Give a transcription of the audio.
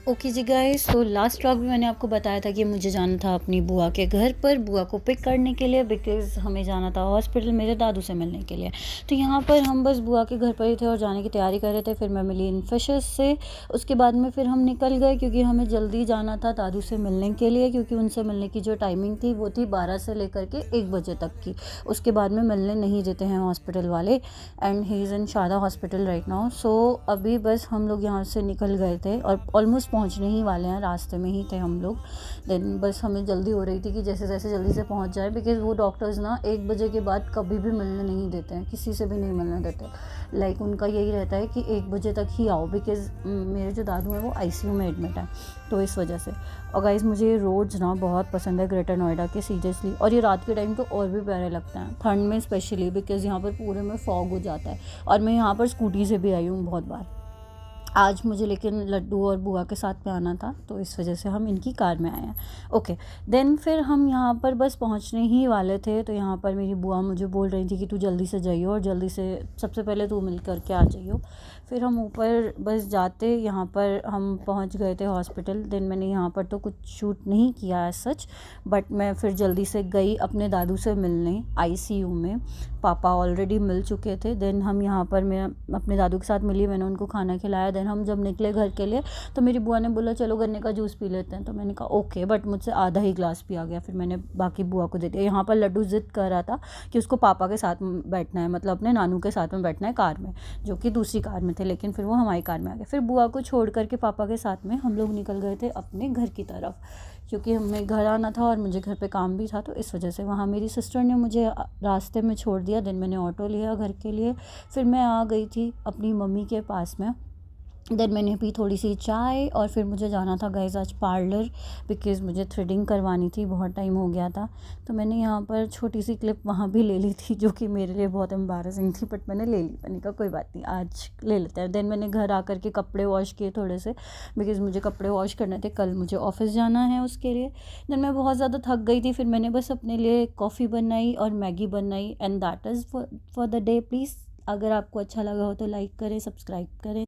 Okay जी guys, तो last vlog में मैंने आपको बताया था कि मुझे जाना था अपनी बुआ के घर पर बुआ को पिक करने के लिए, बिकॉज़ हमें जाना था हॉस्पिटल मेरे दादू से मिलने के लिए। तो यहाँ पर हम बस बुआ के घर पर ही थे और जाने की तैयारी कर रहे थे। फिर मैं मिली इनफिशस से। उसके बाद में फिर हम निकल गए क्योंकि हमें जल्दी जाना था दादू से मिलने के लिए, क्योंकि उनसे मिलने की जो टाइमिंग थी वो थी 12 से लेकर के 1 बजे तक की। उसके बाद में मिलने नहीं देते हैं हॉस्पिटल वाले, and he is in Sharda hospital right now. So अभी बस हम लोग यहाँ से निकल गए थे और ऑलमोस्ट पहुँचने ही वाले हैं, रास्ते में ही थे हम लोग। देन बस हमें जल्दी हो रही थी कि जैसे जैसे जल्दी से पहुँच जाए, बिकॉज़ वो डॉक्टर्स ना 1 बजे के बाद कभी भी मिलने नहीं देते हैं, किसी से भी नहीं मिलने देते। लाइक उनका यही रहता है कि 1 बजे तक ही आओ, बिकॉज़ मेरे जो दादू हैं वो आईसीयू में एडमिट हैं, तो इस वजह से। और गाइज़ मुझे ये रोड्स ना बहुत पसंद है ग्रेटर नोएडा के, सीरियसली। और ये रात के टाइम तो और भी प्यारे लगते हैं, ठंड में स्पेशली, बिकॉज़ यहाँ पर पूरे में फॉग हो जाता है। और मैं यहाँ पर स्कूटी से भी आई हूँ बहुत बार। आज मुझे लेकिन लड्डू और बुआ के साथ में आना था, तो इस वजह से हम इनकी कार में आए हैं। ओके, देन फिर हम यहाँ पर बस पहुँचने ही वाले थे। तो यहाँ पर मेरी बुआ मुझे बोल रही थी कि तू जल्दी से जाइयो और जल्दी से सबसे पहले तू मिल कर के आ जाइयो। फिर हम ऊपर बस जाते यहाँ पर हम पहुँच गए थे हॉस्पिटल। देन मैंने यहाँ पर तो कुछ शूट नहीं किया है सच, बट मैं फिर जल्दी से गई अपने दादू से मिलने आईसीयू में। पापा ऑलरेडी मिल चुके थे। देन हम यहाँ पर, मैं अपने दादू के साथ मिली, मैंने उनको खाना खिलाया। देन हम जब निकले घर के लिए तो मेरी बुआ ने बोला चलो गन्ने का जूस पी लेते हैं। तो मैंने कहा ओके, बट मुझसे आधा ही ग्लास पिया गया, फिर मैंने बाकी बुआ को दे दिया। यहाँ पर लड्डू ज़िद कर रहा था कि उसको पापा के साथ में बैठना है, मतलब अपने नानू के साथ में बैठना है कार में, जो कि दूसरी कार में थे, लेकिन फिर वो हमारी कार में आ गए। फिर बुआ को छोड़ करके पापा के साथ में हम लोग निकल गए थे अपने घर की तरफ, क्योंकि हमें घर आना था और मुझे घर पे काम भी था, तो इस वजह से। वहाँ मेरी सिस्टर ने मुझे रास्ते में छोड़ दिया। देन मैंने ऑटो लिया घर के लिए। फिर मैं आ गई थी अपनी मम्मी के पास में। देन मैंने पी थोड़ी सी चाय और फिर मुझे जाना था गाइस आज पार्लर, बिकॉज़ मुझे थ्रेडिंग करवानी थी, बहुत टाइम हो गया था। तो मैंने यहाँ पर छोटी सी क्लिप वहाँ भी ले ली थी, जो कि मेरे लिए बहुत एम्बारसिंग थी, बट मैंने ले ली। मैंने कहा कोई बात नहीं, आज ले लेते हैं। देन मैंने घर आकर के कपड़े वॉश किए थोड़े से, बिकॉज़ मुझे कपड़े वॉश करने थे, कल मुझे ऑफिस जाना है उसके लिए। देन मैं बहुत ज़्यादा थक गई थी, फिर मैंने बस अपने लिए कॉफ़ी बनाई और मैगी बनाई, and that is for the day. Please अगर आपको अच्छा लगा हो तो लाइक करें, सब्सक्राइब करें।